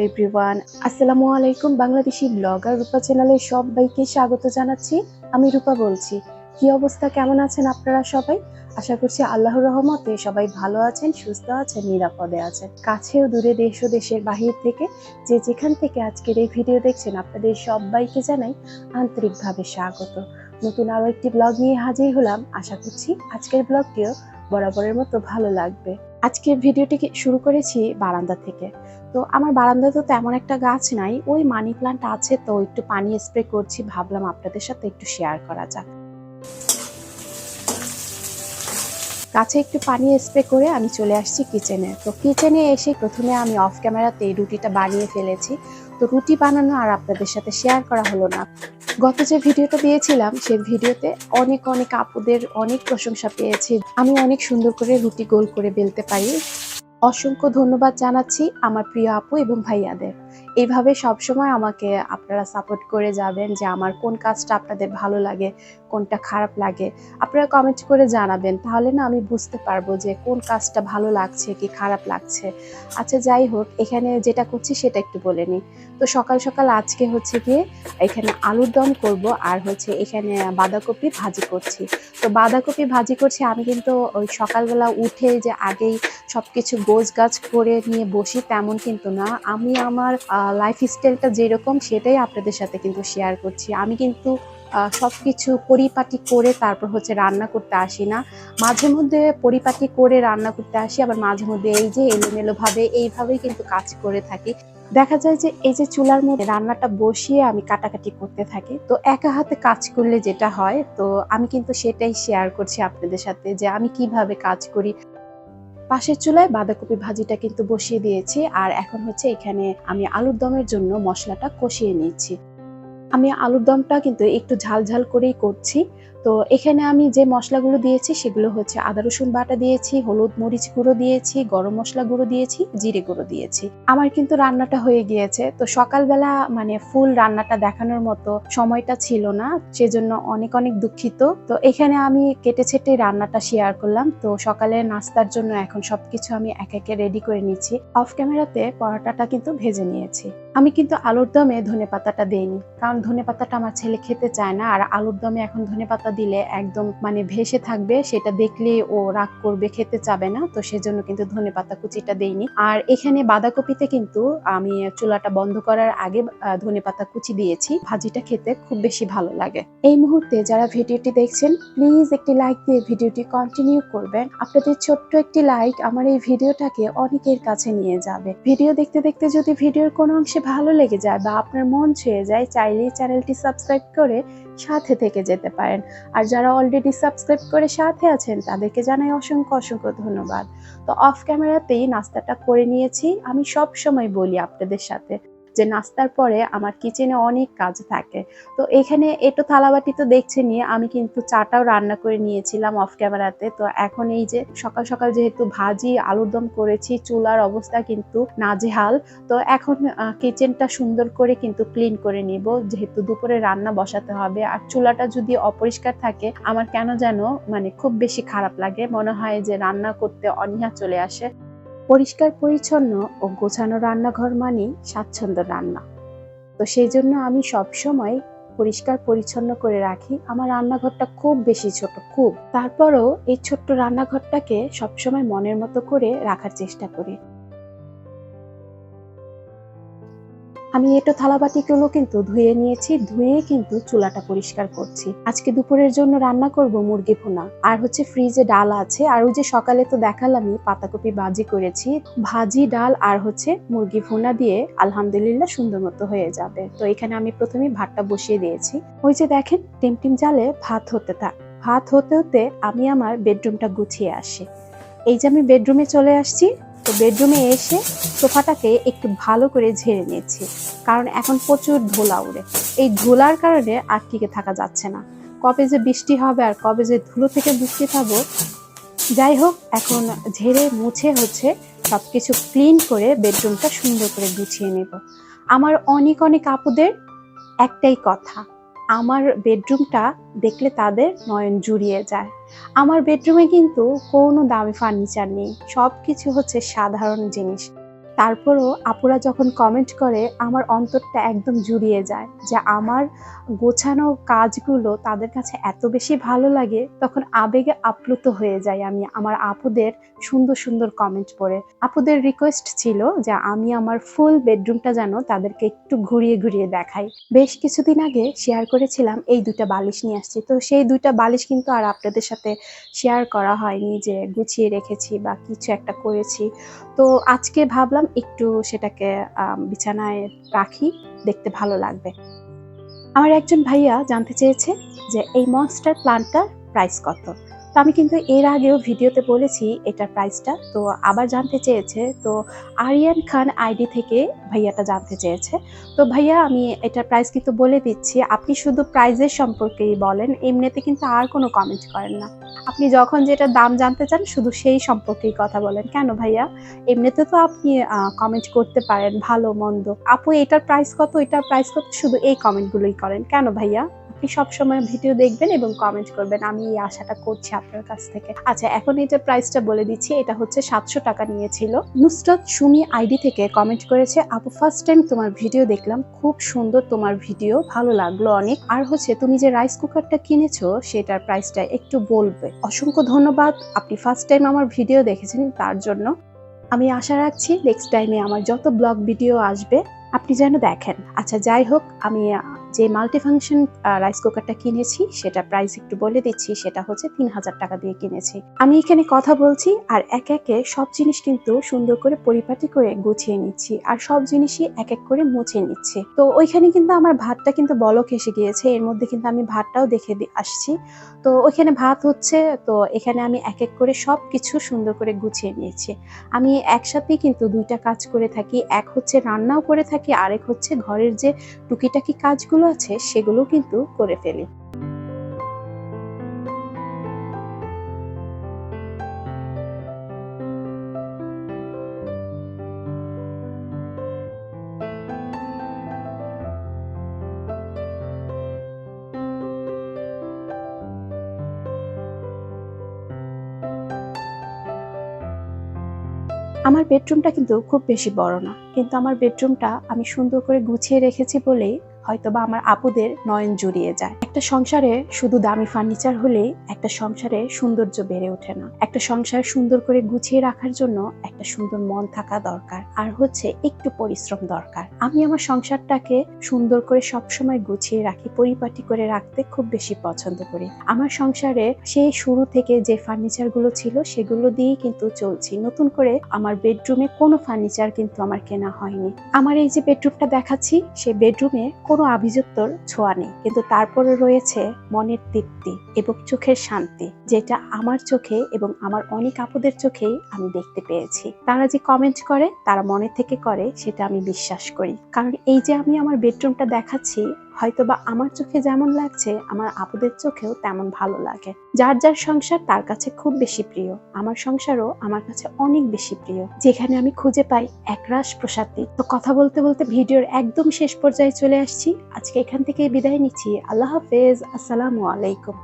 Everyone, আসসালামু আলাইকুম। Bangladeshi blogger রূপা চ্যানেলে সবাইকে স্বাগত জানাচ্ছি। আমি রূপা বলছি। কি অবস্থা, কেমন আছেন আপনারা সবাই? আশা করছি আল্লাহর রহমতে সবাই ভালো আছেন, সুস্থ আছেন, নিরাপদে আছেন। কাছে ও দূরে, দেশ ও দেশের বাহির থেকে যে যেখান থেকে আজকের এই ভিডিও দেখছেন, আপনাদের সবাইকে জানাই আন্তরিকভাবে স্বাগত। নতুন আরো একটি ব্লগ নিয়ে হাজির হলাম। আশা করছি আজকের ব্লগটিও বরাবরের মতো ভালো লাগবে। আজকের ভিডিওটি শুরু করেছি বারান্দা থেকে। তো আমার বারান্দায় তো তেমন একটা গাছ নাই, ওই মানি প্লান্ট আছে, তো একটু পানি স্প্রে করছি, ভাবলাম আপনাদের সাথে একটু শেয়ার করা যাক। গাছে একটু পানি স্প্রে করে আমি চলে আসছি কিচেনে। তো কিচেনে এসে প্রথমে আমি অফ ক্যামেরাতে রুটিটা বানিয়ে ফেলেছি। তো রুটি বানানো আর আপনাদের সাথে শেয়ার করা হলো না। গত যে ভিডিওটা দিয়েছিলাম সেই ভিডিওতে অনেক আপুদের অনেক প্রশংসা পেয়েছি। আমি অনেক সুন্দর করে রুটি গোল করে বেলতে পারি। অসংখ্য ধন্যবাদ জানাচ্ছি আমার প্রিয় আপু এবং ভাইয়াদের। এইভাবে সবসময় আমাকে আপনারা সাপোর্ট করে যাবেন, যে আমার কোন কাজটা আপনাদের ভালো লাগে, কোনটা খারাপ লাগে আপনারা কমেন্ট করে জানাবেন। তাহলে না আমি বুঝতে পারবো যে কোন কাজটা ভালো লাগছে কি খারাপ লাগছে। আচ্ছা যাই হোক, এখানে যেটা করছি সেটা একটু বলে নিই। তো সকাল সকাল আজকে হচ্ছে গিয়ে এখানে আলুর দম করব, আর হচ্ছে এখানে বাঁধাকপি ভাজি করছি। তো বাঁধাকপি ভাজি করছি আমি কিন্তু ওই সকালবেলা উঠে যে আগেই সবকিছু গোছগাছ করে নিয়ে বসি তেমন কিন্তু না। আমি আমার লাইফস্টাইলটা যেরকম সেটাই আপনাদের সাথে কিন্তু শেয়ার করছি। আমি কিন্তু সবকিছু পরিপাটি করে তারপর হচ্ছে রান্না করতে আসি না। মাঝে মধ্যে পরিপাটি করে রান্না করতে আসি, আবার মাঝে মধ্যে এই যে এলোমেলো ভাবে এইভাবেই কিন্তু কাজ করে থাকি। দেখা যায় যে এই যে চুলার মধ্যে রান্নাটা বসিয়ে আমি কাটাকাটি করতে থাকি। তো একা হাতে কাজ করলে যেটা হয়, তো আমি কিন্তু সেটাই শেয়ার করছি আপনাদের সাথে যে আমি কিভাবে কাজ করি। পাশের চুলায় বাঁধাকপি ভাজিটা কিন্তু বসিয়ে দিয়েছি, আর এখন হচ্ছে এখানে আমি আলুর দমের জন্য মশলাটা কষিয়ে নিচ্ছি। আমি আলুর দমটা কিন্তু একটু ঝাল ঝাল করেই করছি। তো এখানে আমি যে মশলাগুলো দিয়েছি সেগুলো হচ্ছে আদা রসুন বাটা দিয়েছি, হলুদ মরিচ গুঁড়ো দিয়েছি, গরম মশলা গুঁড়ো দিয়েছি, জিরে গুঁড়ো দিয়েছি। আমার কিন্তু রান্নাটা হয়ে গিয়েছে। তো সকালবেলা মানে ফুল রান্নাটা দেখানোর মতো সময়টা ছিল না, সেজন্য অনেক দুঃখিত। তো এখানে আমি কেটে ছেটে রান্নাটা শেয়ার করলাম। তো সকালে নাস্তার জন্য এখন সবকিছু আমি একে রেডি করে নিচ্ছি। অফ ক্যামেরাতে পরোটাটা কিন্তু ভেজে নিয়েছি। আমি কিন্তু আলুর দমে ধনেপাতাটা দেইনি, কারণ ধনেপাতাটা আমার ছেলে খেতে চায় না। আর আলুর দমে এখন ধনেপাতা দিলে একদম মানে ভেসে থাকবে, সেটা দেখলে ও রাগ করবে, খেতে চাবে না। তো সেজন্য কিন্তু ধনেপাতা কুচিটা দেইনি। আর এখানে বাঁধাকপিতে কিন্তু আমি চুলাটা বন্ধ করার আগে ধনেপাতা কুচি দিয়েছি। ভাজিটা খেতে খুব বেশি ভালো লাগে। এই মুহূর্তে যারা ভিডিওটি দেখছেন, প্লিজ একটি লাইক দিয়ে ভিডিওটি কন্টিনিউ করবেন। আপনাদের ছোট্ট একটি লাইক আমার এই ভিডিওটাকে অনেকের কাছে নিয়ে যাবে। ভিডিও দেখতে দেখতে যদি ভিডিওর কোনো অংশে ভালো লেগে যায় বা আপনার মন ছুঁয়ে যায়, চাইলেই চ্যানেলটি সাবস্ক্রাইব করে সাথে থেকে যেতে পারেন। আর যারা অলরেডি সাবস্ক্রাইব করে সাথে আছেন তাদেরকে জানাই অসংখ্য ধন্যবাদ। তো অফ ক্যামেরাতেই নাস্তাটা করে নিয়েছি। আমি সব সময় বলি আপনাদের সাথে যে নাস্তার পরে আমার কিচেনে অনেক কাজ থাকে। তো এখানে এটো থালাবাটি তো দেখছেনই, আমি কিন্তু চাটাও রান্না করে নিয়েছিলাম অফ ক্যামেরাতে। তো এখন এই যে সকাল সকাল যেহেতু ভাজি আলুর দম করেছি, চুলার অবস্থা কিন্তু নাজেহাল। তো এখন কিচেনটা সুন্দর করে কিন্তু ক্লিন করে নিব, যেহেতু দুপুরে রান্না বসাতে হবে। আর চুলাটা যদি অপরিষ্কার থাকে আমার কেন যেন মানে খুব বেশি খারাপ লাগে, মনে হয় যে রান্না করতে অনীহা চলে আসে। পরিষ্কার পরিচ্ছন্ন ও গোছানো রান্নাঘর মানেই স্বাচ্ছন্দ্য রান্না। তো সেই জন্য আমি সব সময় পরিষ্কার পরিচ্ছন্ন করে রাখি। আমার রান্নাঘরটা খুব বেশি ছোট, খুব, তারপরও এই ছোট্ট রান্নাঘরটাকে সবসময় মনের মতো করে রাখার চেষ্টা করি। আমি এটো থালাবাটিগুলো কিন্তু ধুয়ে নিয়েছি, ধুয়ে কিন্তু চুলাটা পরিষ্কার করছি। আজকে দুপুরের জন্য রান্না করব মুরগি ভুনা, আর হচ্ছে ফ্রিজে ডাল আছে। আর ওই যে সকালে তো দেখালামই পাতাকপি ভাজি করেছি। ভাজি, ডাল আর হচ্ছে মুরগি ভুনা দিয়ে আলহামদুলিল্লাহ সুন্দর মতো হয়ে যাবে। তো এখানে আমি প্রথমে ভাতটা বসিয়ে দিয়েছি। ওই যে দেখেন টিম জালে ভাত হতে হতে আমি আমার বেডরুমটা গুছিয়ে আসি। এই যে আমি বেডরুমে চলে আসছি। তো বেডরুমে এসে সোফাটাকে একটু ভালো করে ঝেড়ে নিয়েছি, কারণ এখন প্রচুর ধুলা উড়ে। এই ধুলার কারণে আর টিকে থাকা যাচ্ছে না। কবে যে বৃষ্টি হবে আর কবে যে ধুলো থেকে মুক্তি পাবো। যাই হোক, এখন ঝেড়ে মুছে হচ্ছে সবকিছু ক্লিন করে বেডরুমটা সুন্দর করে গুছিয়ে নেব। আমার অনেক আপুদের একটাই কথা, আমার বেডরুমটা দেখলে তাদের নয়ন জুড়িয়ে যায়। আমার বেডরুমে কিন্তু কোনো দামি ফার্নিচার নেই, সবকিছু হচ্ছে সাধারণ জিনিস। তারপরও আপুরা যখন কমেন্ট করে আমার অন্তরটা একদম জুড়িয়ে যায় যে আমার গোছানো কাজগুলো তাদের কাছে এত বেশি ভালো লাগে, তখন আবেগে আপ্লুত হয়ে যাই আমি আমার আপুদের সুন্দর সুন্দর কমেন্ট পড়ে। আপুদের রিকোয়েস্ট ছিল যে আমি আমার ফুল বেডরুমটা যেন তাদেরকে একটু ঘুরিয়ে ঘুরিয়ে দেখাই। বেশ কিছুদিন আগে শেয়ার করেছিলাম এই 2টা বালিশ নিয়ে আসছি, তো সেই 2টা বালিশ কিন্তু আর আপনাদের সাথে শেয়ার করা হয়নি যে গুছিয়ে রেখেছি বা কিছু একটা করেছি। তো আজকে ভাবলাম একটু সেটাকে বিছানায় রাখি, দেখতে ভালো লাগবে। আমার একজন ভাইয়া জানতে চেয়েছে যে এই মনস্টার প্লান্টটার প্রাইস কত। তো আমি কিন্তু এর আগেও ভিডিওতে বলেছি এটার প্রাইসটা, তো আবার জানতে চেয়েছে। তো আরিয়ান খান আইডি থেকে ভাইয়াটা জানতে চেয়েছে। তো ভাইয়া আমি এটার প্রাইস কিন্তু বলে দিচ্ছি, আপনি শুধু প্রাইসের সম্পর্কেই বলেন, এমনিতে কিন্তু আর কোনো কমেন্ট করেন না। আপনি যখন যেটা দাম জানতে চান শুধু সেই সম্পর্কেই কথা বলেন। কেন ভাইয়া? এমনিতে তো আপনি কমেন্ট করতে পারেন ভালো মন্দ, আপু এটার প্রাইস কত, এটার প্রাইস কত, শুধু এই কমেন্টগুলোই করেন কেন ভাইয়া? আপনি সবসময় ভিডিও দেখবেন এবং কমেন্ট করবেন, আমি এই আশাটা করছি আপনার কাছ থেকে। আচ্ছা, এখন এটার প্রাইসটা বলে দিচ্ছি। এটা হচ্ছে 700 টাকা নিয়েছিল। নুসরাত সুমি আইডি থেকে কমেন্ট করেছে, আপু ফার্স্ট টাইম তোমার ভিডিও দেখলাম, খুব সুন্দর তোমার ভিডিও, ভালো লাগলো অনেক। আর হচ্ছে তুমি যে রাইস কুকারটা কিনেছো সেটার প্রাইসটা একটু বলবে। অসংখ্য ধন্যবাদ, আপনি ফার্স্ট টাইম আমার ভিডিও দেখেছেন তার জন্য। আমি আশা রাখছি নেক্সট টাইমে আমার যত ব্লগ ভিডিও আসবে আপনি যেন দেখেন। আচ্ছা যাই হোক, আমি যে মাল্টিফাংশন রাইস কুকারটা কিনেছি সেটা প্রাইস একটু বলে দিচ্ছি। সেটা হচ্ছে 3000 টাকা দিয়ে কিনেছি। আমি এখানে কথা বলছি আর এক একে সব জিনিস কিন্তু সুন্দর করে পরিপাটি করে গুছিয়ে নিচ্ছি আর সব জিনিসই এক এক করে মুছে নিচ্ছি। তো ওইখানে কিন্তু আমার ভাতটা কিন্তু বলক এসে গিয়েছে, এর মধ্যে কিন্তু আমি ভাতটাও দেখে আসছি। তো ওইখানে ভাত হচ্ছে, তো এখানে আমি এক এক করে সব কিছু সুন্দর করে গুছিয়ে নিয়েছি। আমি একসাথেই কিন্তু 2টা কাজ করে থাকি, এক হচ্ছে রান্নাও করে থাকি, আরেক হচ্ছে ঘরের যে টুকিটাকি কাজগুলো আছে সেগুলো কিন্তু করে ফেলি। আমার বেডরুমটা কিন্তু খুব বেশি বড় না, কিন্তু আমার বেডরুমটা আমি সুন্দর করে গুছিয়ে রেখেছি বলেই হয়তোবা আমার আপুদের নয়ন জুড়িয়ে যায়। একটা সংসারে শুধু দামি ফার্নিচার হলেই একটা সংসারে সৌন্দর্য বেড়ে ওঠে না। একটা সংসার সুন্দর করে গুছিয়ে রাখার জন্য একটা সুন্দর মন থাকা দরকার, আর হচ্ছে একটু পরিশ্রম দরকার। আমি আমার সংসারটাকে সুন্দর করে সবসময় গুছিয়ে রাখি, পরিপাটি করে রাখতে খুব বেশি পছন্দ করি। আমার সংসারে সেই শুরু থেকে যে ফার্নিচার গুলো ছিল সেগুলো দিয়েই কিন্তু চলছি। নতুন করে আমার বেডরুমে কোনো ফার্নিচার কিন্তু আমার কেনা হয়নি। আমার এই যে বেডরুমটা দেখাচ্ছি, সেই বেডরুমে কোনো আভিজাত্যর ছোঁয়া নেই, কিন্তু তারপরে রয়েছে মনের তৃপ্তি এবং চোখের শান্তি, যেটা আমার চোখে এবং আমার অনেক আপুদের চোখেই আমি দেখতে পেয়েছি। তারা যে কমেন্ট করে তারা মনে থেকে করে, সেটা আমি বিশ্বাস করি। কারণ এই যে আমি আমার বেডরুমটা দেখাচ্ছি, হয়তোবা আমার চোখে যেমন লাগছে আমার আপুদের চোখেও তেমন ভালো লাগে। যার যার সংসার তার কাছে খুব বেশি প্রিয়, আমার সংসারও আমার কাছে অনেক বেশি প্রিয়, যেখানে আমি খুঁজে পাই একরাশ প্রশান্তি। তো কথা বলতে বলতে ভিডিওর একদম শেষ পর্যায়ে চলে আসছি। আজকে এখান থেকে বিদায় নিচ্ছি। আল্লাহ হাফেজ, আসসালামু আলাইকুম।